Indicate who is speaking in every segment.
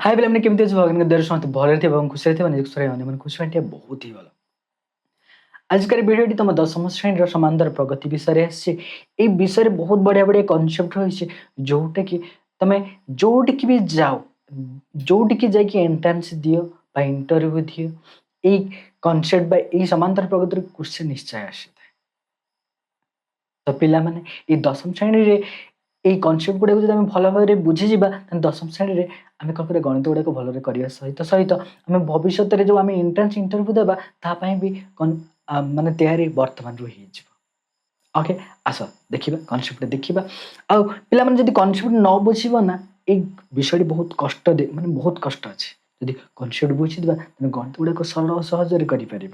Speaker 1: हाय पे हमने केमती भगवान दर समस्त भले थे खुशी थे निज खुशी मैंने खुशी बांटिया बहुत ही भल आजकल भिडियोटी तुम दशम श्रेणी समांतर प्रगति विषय आसी विषय बहुत बढ़िया बढ़िया कनसेप्ट रही जोटा कि तुम जोटिक भी जाओ जोटिक जाकि एंट्रांस दियो बा इंटरव्यू दियो ये कनसेप्ट बा समांतर प्रगति क्वेश्चन निश्चय आसी तो पिला माने ये दशम श्रेणी रे ये कनसेप्ट गुड़ा जब भल भाव बुझीजा दशम श्रेणी में आम कौन कर गणित गुड़ाक भल करने सहित सहित आम भविष्य में जो आम एंट्रांस इंटरव्यू देवा तापाई भी माने तैयारी वर्तमान रू ओके आस देखा कनसेप्ट देखा आउ पिला माने जदि कनसेप्ट न बुझीब ना ये विषय बहुत कष्ट दे माने बहुत कष्ट अच्छे जदि कनसेप्ट बुझीदा गणित गुड़ाक सरल सहजरे कर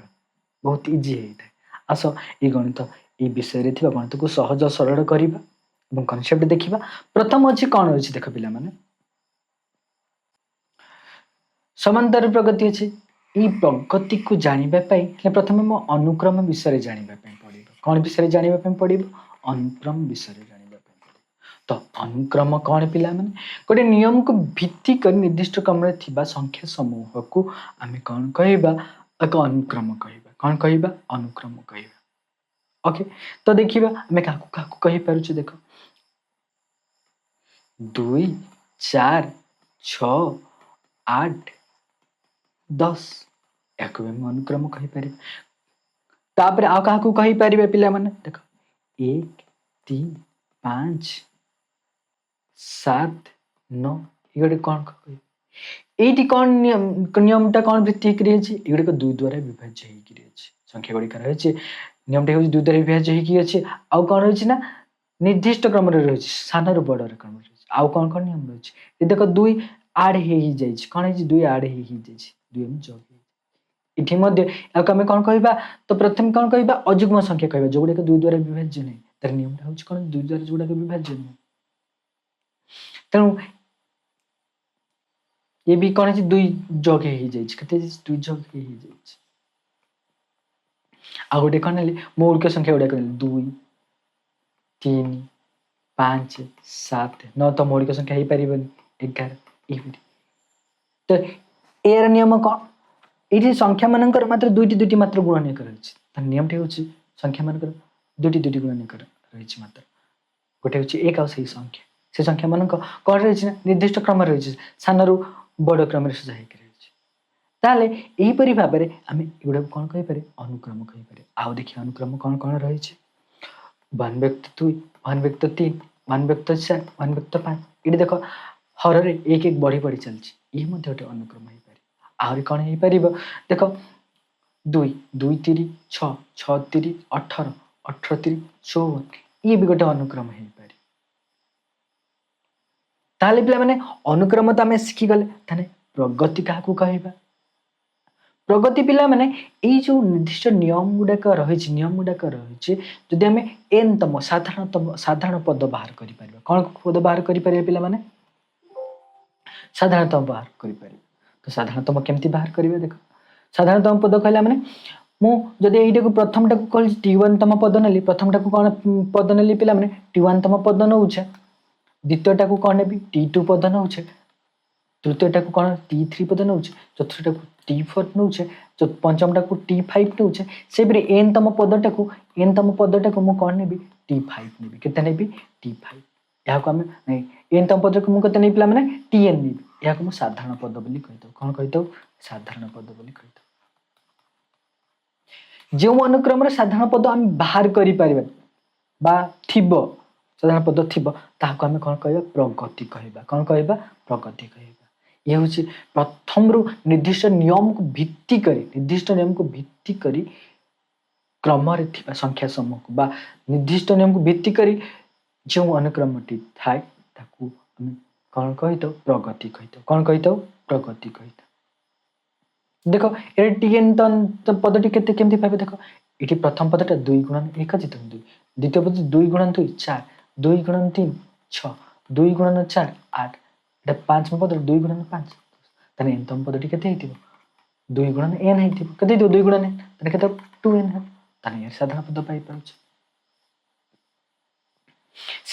Speaker 1: बहुत इजी होता है आस ये गणित ये विषय गणित को सहज सरल करवा कनसेप्ट देखा प्रथम अच्छी कौन अच्छी देख पिला माने समांतर प्रगति अच्छी ये प्रगति को जानापी प्रथम मो अनुक्रम विषय जानापी पड़ो कौन विषय जानापी पड़ो अनुक्रम विषय जानापी पड़ो तो अनुक्रम कौन पिला माने गोटे नियम को भित्ति कर निर्दिष्ट क्रम में थिबा संख्या समूह को आम कौन कहवा एक अनुक्रम कहवा कौन कहवा अनुक्रम कहवा ओके तो देखिए आम क्या कही पारुचे देख 2 4 6 8 10 या अनुक्रम कहीपर तापर आ क्या कहीपर पिला माने देख 1 3 5 7 9 ये कौन कह ये कौन नियमटा कौन भित्तिक रही एगुड़िक 2 द्वारा विभाज्य होगी संख्या गुड़िक रही नियमटा हूँ 2 द्वारा विभाज्य होगी आउ कौन रही ना निर्दिष्ट क्रम रही सान रु बड़ क्रम रही आउ कौन कौन नियम रही देख 2 आड हो कौन है 2 आड हो 2 जग इठी आम कौन कहवा तो प्रथम कौन कहवा अजुग्म संख्या कहवा जो गुड़ाक 2 द्वारा विभाज्य नहीं तर नियमटा हूँ कौन 2 द्वारा जो गुड़ाक विभाज्य नहीं तेणु ये भी कौन है 2 जग हो 2 जग हो आ गोटे कौन है मौलिक संख्या गुड़ाक 2 3 5 7 9 तो मौलिक संख्या हो पार 11 तो यार नियम कौन ये संख्या मानकर मात्र 2टी मात्र गुणनीयक रही नियमटी हूँ संख्या मानकर 2टी गुणनीयक रही मात्र गोटे हूँ एक आउ से संख्या से संख्या मान कौन रही निर्दिष्ट क्रम रही सान रु बड़ क्रम सजा होकर यहीपरि भाव में आम एगुड़ा कौन कहीपर अनुक्रम कहीपर आउ देखिए अनुक्रम कौन कौन रही 1 व्यक्त 2 1 व्यक्त 3 1 व्यक्त 4 1 व्यक्त 5 ये देख हर एक एक बढ़ी बढ़ी चलती ये गोटे अनुक्रम हो पार आहरी कौन हो पार देख 2 2 3 6 6 3 18 18 3 54 ये भी गोटे अनुक्रम हो पार ताले पिला माने अनुक्रम तो आम शिखिगले ताने प्रगति क्या कहवा प्रगति पिला माने ये जो निर्दिष्ट नियम गुड़ाक रही नियम गुड़ाक रही जदि आम एनतम साधारण पद बाहर कर कौन पद बाहर कर पिला माने साधारणतम बाहर कर तो साधारणतम केमती बाहर करेंगे देख साधारणतम पद कहला माने मुझे यहीटा प्रथम टा कह T1 तम पद नेली प्रथम टा कौन पद नेली पिला माने T1 तम पद नौचे द्वितीयटा को कौन नेबी T2 पद नौचे तृतीयटा को कौन T3 पद नौचे चतुर्थटा को T4 नौचे पंचमटा को T5 नौचे से एन तम पदटा को मु कौन नेबी T5 नेबी केते नेबी T5 या को आमे नहीं एन तम पद को मु केते नै पिला माने Tn नेबी या को मु साधारण पद बोली कहितो कौन कहितो साधारण पद बोली कहितो जो अनुक्रम रे साधारण पद हम बाहर करि परिबा बा थिबो साधारण पद थिबो ताको आमे कौन कहबा प्रगति कहबा कौन कहबा प्रगति कहबा ये हूँ प्रथम रु निर्दिष्ट नियम को भित्ति करी क्रम रे थिबा संख्या समूह को बा निर्दिष्ट नियम को भित्ति करी जो अनुक्रमटी थाए ताकू आमे कौन कहितो प्रगति कहितो कौन कहितो प्रगति कहितो देखो ये Tn तो पदटी केते केमती पाबे देखो ये प्रथम पदटा 2 गुणन 1 जित 2 द्वितीय पद 2 गुणन 2 4 2 गुणन 3 6 2 गुणन 4 8 ये 5 पद 2 गुणन 5 तने एनतम पदटी केते हेतिबो 2 गुणन n हेतिबो केते 2 गुणन n तने केते 2n है तने यार साधारण पद पाई पाउछ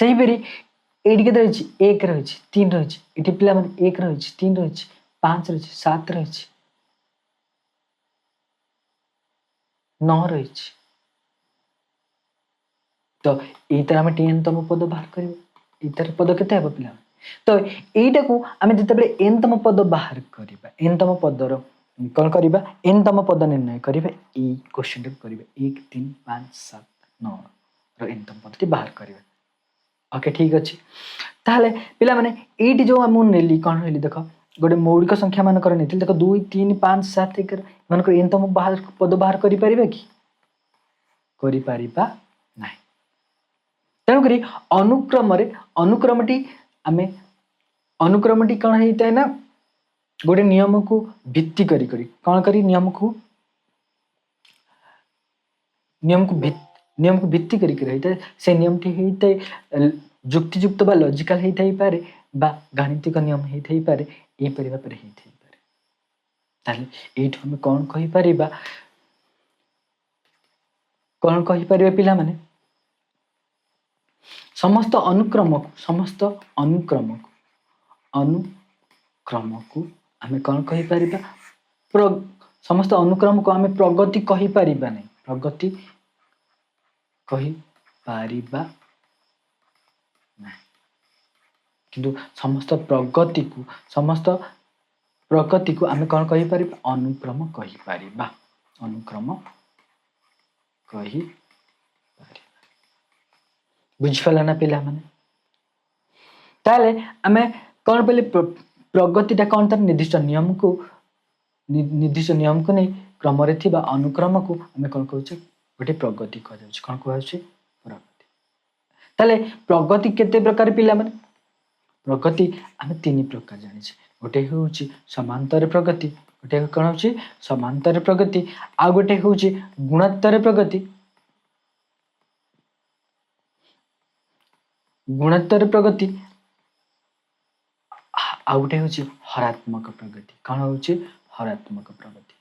Speaker 1: सही बेरी एडी केते रही 1 रही 3 रही इठी पिला माने 1 रही 3 रही 5 रही, 7 रही, 9 रही। तो एतर आम टीएन तम पद बाहर कर एतर पद केते हे पिला। तो एटा को आम जिते एन तम पद बाहर करबा एन तम पदर कौन करबा एन तम पद निर्णय करबा ए क्वेश्चन करबा 1 3 5 7 9 रो एन तम पद बाहर करबा। ओके ठीक अछि। ताहले पिला माने एटी जो हम नेली कोन हेली देखो गोटे मौलिक संख्या मान कर नेथिल देखो 2 3 5 7 एकर मान कर एन तम बाहर पद बाहर करि परिबा कि करि परिबा नाही। तेणुक अनुक्रमटी आम अनुक्रमटी कौन होता है ना गोटे नियम को भित्ति करी कौन करी नियम को भित्ति करी होता है से नियमटी होता है जुक्तियुक्त बा लॉजिकल होता ही पारे बा गाणितिक नियम होता ही पारे ए परिबा पर होता ही पारे। ताले एठ हम कौन कहि परिबा पिला माने समस्त अनुक्रम को आम कौन कहि परिबा समस्त अनुक्रम को आम प्रगति कहि परिबा नहीं प्रगति कहि परिबा नहीं किंतु समस्त प्रगति को आम कौन कहि परिबा अनुक्रम कहि परिबा अनुक्रम कहि परिबा। बुझिपाला ना पिला माने ताले आमे कौन पहले प्रगतिटा कौन तार निर्दिष्ट नियम को नहीं क्रम रे थिबा अनुक्रम को आमे कौन कहउछे गोटे प्रगति कह जाउछ कौन कहउछे प्रगति। ताले प्रगति केते प्रकार पिला माने प्रगति आमे 3 प्रकार जानिछे गोटे होउची समांतर प्रगति गोटे कौन होउची समांतर प्रगति आ गोटे होउची गुणोत्तर प्रगति आ गोटे होउची हरात्मक प्रगति कौन होउची हरात्मक प्रगति।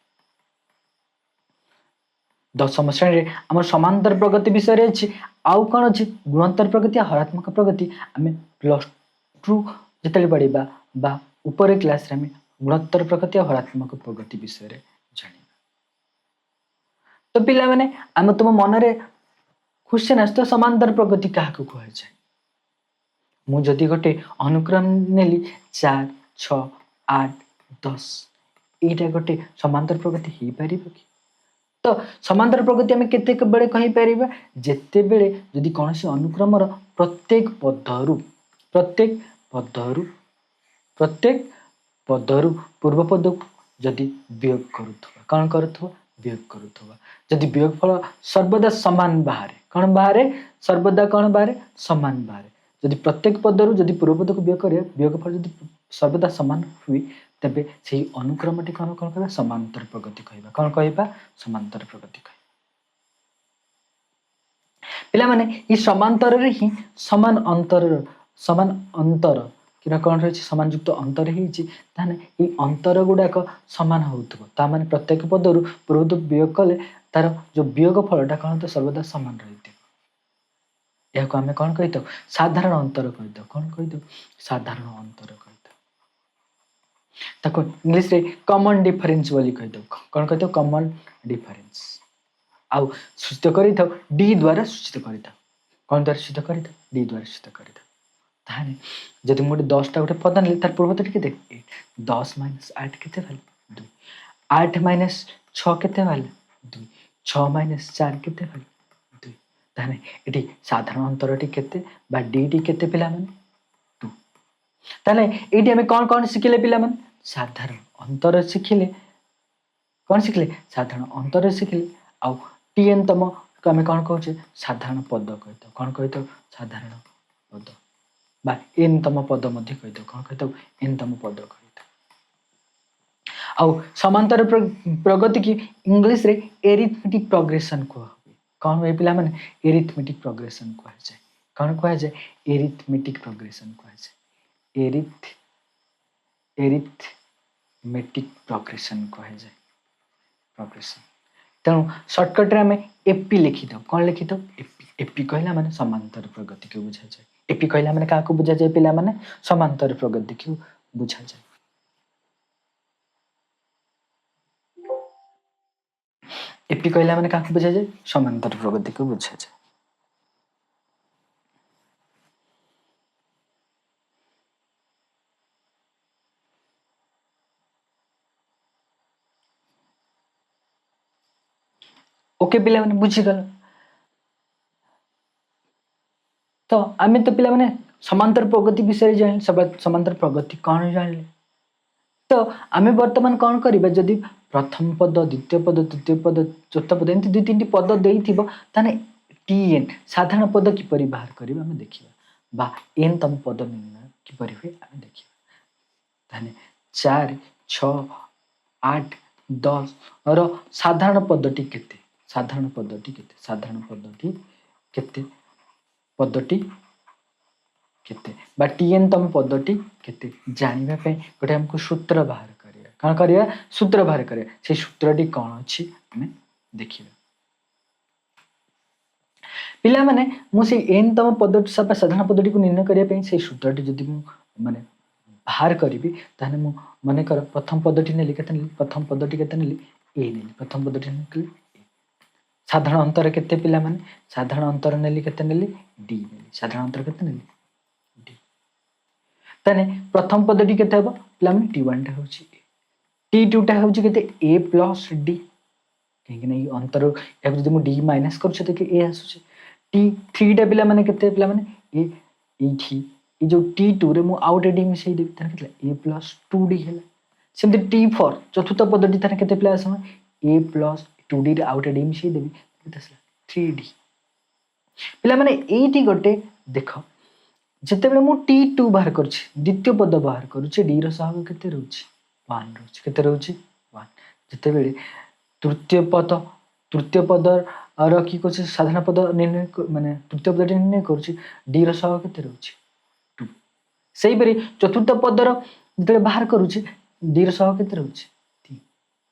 Speaker 1: 10म श्रेणी रे हमर समांतर प्रगति विषय रे अछि आउ कोन अछि गुणोत्तर प्रगति आ हरात्मक प्रगति आमे +2 जतले पढिबा बा ऊपर क्लास रे आमे गुणोत्तर प्रगति आ हरात्मक प्रगति विषय रे जानिबा। तो पिला माने हम तुम मन रे क्वेश्चन आस्तो समांतर प्रगति काहा को कहै छै मु जदि गोटे अनुक्रम नेली 4 6 8 10 एटा गोटे समांतर प्रगति ही परिबो कि। तो समांतर प्रगति आम केते बेले कहि परिबा जेते बेले जदि कोनोसी अनुक्रम रो प्रत्येक पदरु पूर्व पद को जदि वियोग करूथबा कोन करूथबा वियोग करूथबा जदि वियोगफल सर्वदा समान बाहरे कोन बाहरे सर्वदा कोन बाहरे समान बाहरे जदि प्रत्येक पदरु जदि पूर्व पद को वियोग करे वियोगफल जदि सर्वदा समान हुई तबे सेही अनुक्रमटी कोन कहबा समांतर प्रगति कहबा कोन कहबा समांतर प्रगति कहबा। पिला माने ई समांतर रे ही समान अंतर किना कोन रहै छै समान युक्त अंतर ही छी ताने ई अंतर गुडाक समान होउथबो ता माने प्रत्येक पदरु पूर्व पद वियोग कले तार जो वियोग फलटा कोन तो सर्वदा समान रहिते या को हमें कोन कहितो साधारण अंतर कहितो कोन कहितो साधारण अंतर कहितो ताको इंग्लिश रे कॉमन डिफरेंस बोली कहितो कोन कहितो कॉमन डिफरेंस आउ सूचित करितो डी द्वारा सूचित करितो कोन द्वारा सूचित करितो डी द्वारा सूचित करितो ताने जदि मोटे 10 टा गोटे पद नेली तार पूर्व पद केते 10 - 8 केते भेल 2 8 - 6 केते भेल 2 6 - 4 केते भेल 2 ताने एटी साधारण अंतरटी केते बा डी टी केते पिला माने 2 ताने एटी हमें कोन सिखिले पिला माने साधारण अंतर सिखिले कोन सिखिले साधारण अंतर सिखिले आ टीएन तम को हमें कोन कहउछे साधारण पद कहितो कोन कहितो साधारण पद बा एन तम पद मध्ये कहितो कोन कहितो एन तम पद कहितो। आ समांतर प्रगति की इंग्लिश रे एरिथमेटिक प्रोग्रेशन को कोन होय पिला माने एरिथमेटिक प्रोग्रेशन को जाय कोन को जाय एरिथमेटिक प्रोग्रेशन को जाय एरिथमेटिक प्रोग्रेशन को जाय प्रोग्रेशन तेणु शॉर्टकट रे हमें एपी लिखि दो कोन लिखि दो एपी कहला माने समांतर प्रगति को बुझा जाय एपी कहला माने का को बुझा जाय पिला माने समांतर प्रगति को बुझा जाय। एपी कहला माने काको बुझा जाए समांतर प्रगति को बुझा जाए। ओके पिला माने बुझी गल। तो आमे तो पिला माने समांतर प्रगति विषय जान समांतर प्रगति कौन जानले। तो आमे वर्तमान कौन करिबा जदि प्रथम पद द्वितीय पद तृतीय पद चतुर्थ पद एंती दुई तीन पद देइथिबो ताने टीएन साधारण पद किपरि बाहर करिबा आमे देखिबा बा एन तम पद निर्णय किपरि हुए आमे देखिबा। ताने 4 6 8 10 र साधारण पदटी केते साधारण पदटी केते साधारण पदटी केते पदटी केते बा टीएन तम पदटी केते जानिबा पे गोटे हमको सूत्र बाहर करिया कौन करिया सूत्र बाहर करिया से सूत्रटी कौन अछि हमें देखिबा। पिला माने मु से एन तम पदटी सब साधारण पदटी को निर्णय करिया पे से सूत्रटी जदि मु माने बाहर करिबी ताने मु माने कर प्रथम पदटी नेली केते नेली प्रथम पदटी केते नेली ए नेली प्रथम पदटी नेली साधारण अंतर केते पिला माने साधारण अंतर नेली केते नेली डी नेली साधारण अंतर केते नेली डी। ताने प्रथम पदटी केते हबो पिला माने टी1 टा होची टी2 टा होची केते ए प्लस डी कहीं नहीं अंतर या जदि मु डी माइनस करछ त के ए आसुची टी3 टा पिला माने केते पिला माने ए एठी ए जो टी2 रे मु आउट डी मिसै देबी ताने केते ए प्लस 2d हैला सेमते टी4 चतुर्थ पदटी ताने केते पिला आसम ए प्लस 2d रे आउट डी मिसै देबी केते आसला 3d। पिला माने एठी गोटे देखो जते बेले मु टी2 बाहर करछि द्वितीय पद बाहर करछि डी रो सहग केते रहउछि 1 रहउछि केते रहउछि 1 जते बेले तृतीय पद और की कहछि साधारण पद निर्णय माने तृतीय पद निर्णय करछि डी रो सहग केते रहउछि 2 सेही बेरी चतुर्थ पद रो जते बाहर करूछि डी रो सहग केते रहउछि 3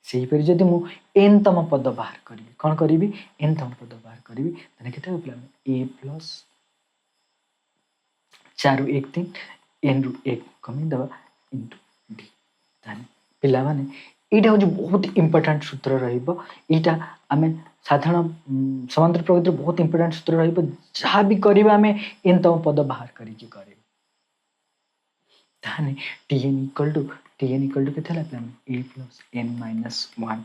Speaker 1: सेही बेरी जदि मु एन तम पद बाहर करिबी कोन करिबी एन तम पद बाहर करिबी तने केते होप्ला ए प्लस 4 1 3 एन रु 1 कमी दबा इनटू डी ताने पिला माने एटा हो बहुत इंपोर्टेंट सूत्र रहिबो एटा आमे साधारण समांतर प्रगति बहुत इंपोर्टेंट सूत्र रहिबो जहा भी करबा आमे एन तम पद बाहर करी के करे ताने tn इक्वल टू केते ला प्लान a plus n minus 1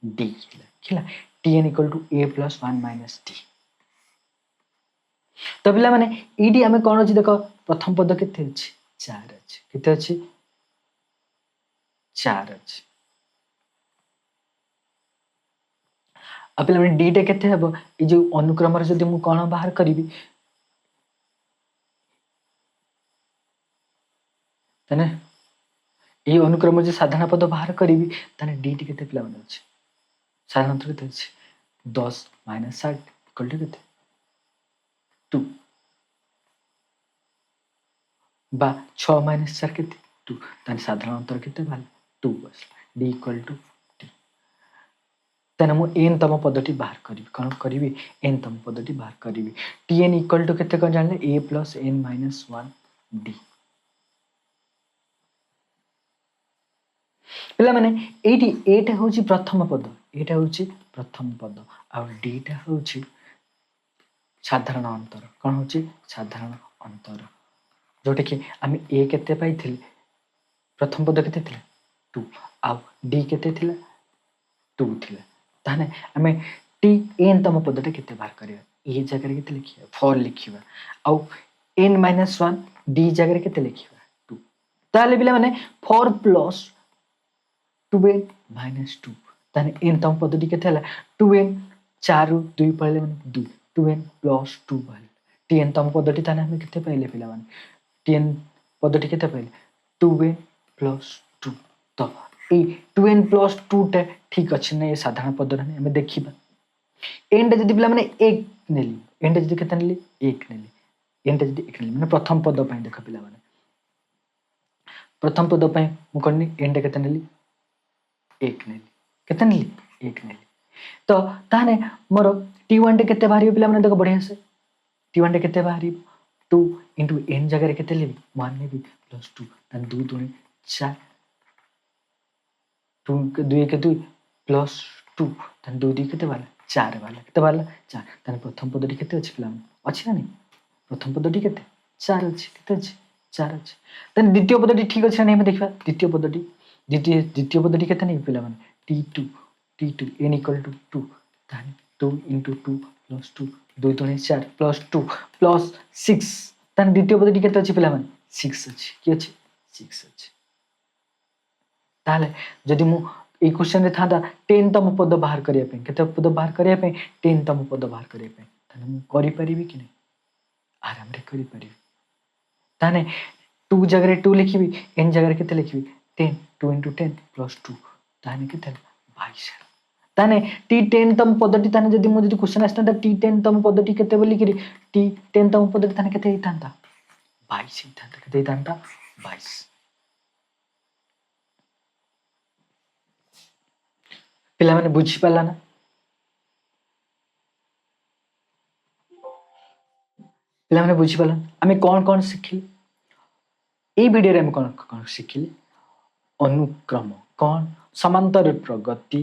Speaker 1: d खिला tn equal to a plus 1 minus d। तो पिला माने एडी हमें कोन अछि देखो प्रथम पद केते अछि 4 अछि केते अछि 4 अछि आ पिला माने डी टे केते हेबो ई जो अनुक्रम रे जदि मु कोन बाहर करिवि तने ई अनुक्रम जे साधारण पद बाहर करिवि तने डी टे केते पिला माने अछि साधारण पद केते अछि 10 माइनस 7 इक्वल टू केते 2 बा 6 माइनस 4 केते 2 तने साधारण अंतर केते भाल 2 बस डी इक्वल टू टी तने मु एन तम पदटी बाहर करिवि कोन करिवि एन तम पदटी बाहर करिवि tn इक्वल टू केते कोन जानले a plus n minus 1 d। पिला माने एटी एटा होची प्रथम पद एटा होची प्रथम पद आ डी टा होची साधारण अंतर कोन होची साधारण अंतर जोटे कि आमे ए केते पाइथिल प्रथम पद केते थिला 2 आ डी केते थिला 2 थिला ताने आमे टी एन तम पदटा केते बाहर करिया ए जगह रे केते लिखिया 4 लिखिबा आ n माइनस 1 डी जगह रे केते लिखिबा 2 ताले बिला माने 4 प्लस 2n माइनस 2 ताने n तम पदटी केते हला 2n 4 रु 2 पहिले माने 2 2n प्लस 2 पहिले tn तम पदटी ताने हम केते पहिले पिला माने tn पदटी केते पहिले 2n प्लस 2 तो ए 2n प्लस 2 टा ठीक अछि नै साधारण पद रे हम देखिबा एंड जदि पिला माने 1 नेली एंड जदि केते नेली 1 नेली एंड जदि 1 नेली माने प्रथम पद पय देख पिला माने प्रथम पद पय मु करनी एंड केते नेली 1 नेली केते नेली 1 नेली तो ताने मोर t1 टे केते बाहरी पिला माने देखो बढ़िया से t1 टे केते बाहरी 2 into n जगह रे केते लेबी 1 लेबी प्लस 2 तन 2 2 4 2 के 2 के 2 प्लस टू ताने दुई दुई केते बाला 4 बाला केते बाला 4 ताने प्रथम पदटी केते अछि पिला अछि ना नहीं प्रथम पदटी केते 4 अछि केते अछि 4 अछि ताने द्वितीय पदटी ठीक अछि ना नहीं हम देखिबा द्वितीय पदटी द्वितीय पदटी केते नहीं पिला t2 n equal to 2 ताने 2 into 2 plus 2 2 दुणे 4 plus 2 plus 6 ताने द्वितीय पदटी केते अछि पिला 6 अछि कि अछि 6 अछि ताले जदि मु ए क्वेश्चन रे थांदा 10 तम पद बाहर करिया पे केते पद बाहर करिया पे 10 तम पद बाहर करिया पे ताने मु करि परिबी कि नहीं आराम रे करि परिबी ताने 2 जगह 2 लिखिबी n जगह केते लिखिबी 10 2 into 10 plus 2 ताने केते 22 ताने t10 तम पदटी ताने जदि मु जदि क्वेश्चन आस्ता t10 तम पदटी केते बोली कि t10 तम पदटी ताने केते हितांता 22 हितांता केते हितांता 22 पिला माने बुझी पाला ना पिला माने बुझी पाला आमे कोन शिखिले ए वीडियो रे हम कोन शिखिले अनुक्रम कौन समांतर प्रगति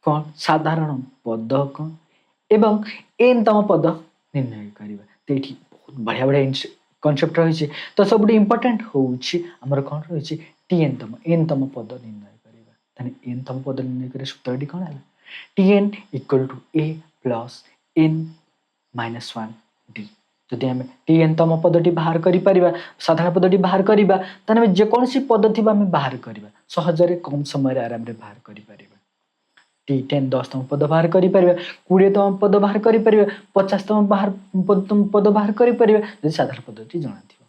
Speaker 1: कौन साधारण पद कौन एवं एन तम पद निर्णय करिबा तेठी बहुत बढ़िया बढ़िया कॉन्सेप्ट रही तो सब इम्पोर्टेंट होउछि हमर कोन रही टीएन तम एन तम पद निर्णय करिबा तने एन तम पद निर्णय करे सूत्रटी कोन हला T N equal to A plus N minus 1 D जदि आम टीएन तम पदटी बाहर करि परिबा साधारण पदटी बाहर करिबा तने हम जे कोनसी पद थिबा हम बाहर करिबा सहजरे कम समय रे आराम रे बाहर करि परिबा टी10 10 तम पद बाहर करि परिबा 20 तम पद बाहर करि परिबा 50 तम पद बाहर करि परिबा जदि साधारण पदटी जणा थिबा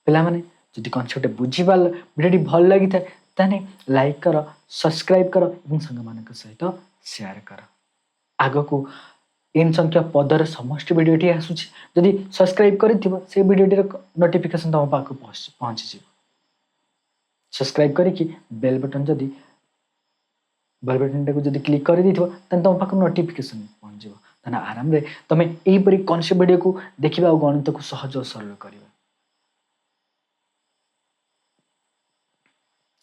Speaker 1: पिला माने जदि कॉन्सेप्ट बुझी पाल वीडियोटी भल लागि था ताने लाइक कर सब्सक्राइब कर एवं संग मानक सहित शेयर कर आगो को एन संख्या पदर समस्त वीडियोटी आसुछि जदि सब्सक्राइब करिथिबो से वीडियोटी नोटिफिकेशन तम पाक पहुंची जी सब्सक्राइब करिकि बेल बटन जदि बेल बटन टाको जदि क्लिक कर दिथिबो तन तम पाक नोटिफिकेशन पहुंच जिवो तने आराम रे तमे एई परि कॉन्सेप्ट वीडियो को देखिबा और गणित को सहज और सरल करिबा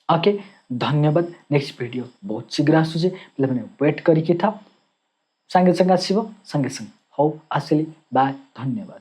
Speaker 1: ओके धन्यवाद नेक्स्ट वीडियो बहुत शीघ्र आसुचे पिला माने वेट करिकि था संगे संगे आसीबो संगे संगे हो आसिली बाय धन्यवाद।